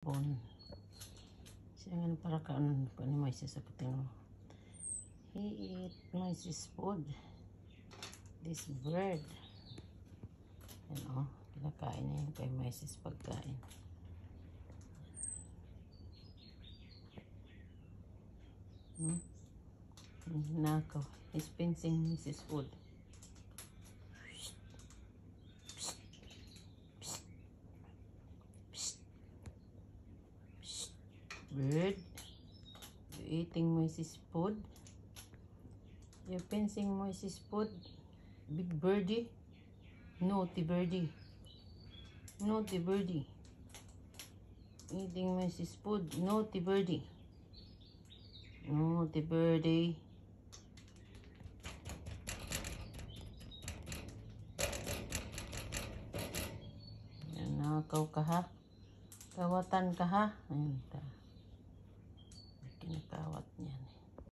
Bon. Siya nga para kaan ko ni Moises sa puting. He eat Moises food. This bird. Yan o. Kinakain niya yung kay Moises pagkain. Nakaw. He's pincing Mrs. food. Bird, you eating Moises food? You're pincing Moises food? Big birdie? Naughty birdie. Naughty birdie. Eating Moises food? Naughty birdie. Naughty birdie. Yan, nakaw ka ha? Kawatan ka ha? Ayun ta.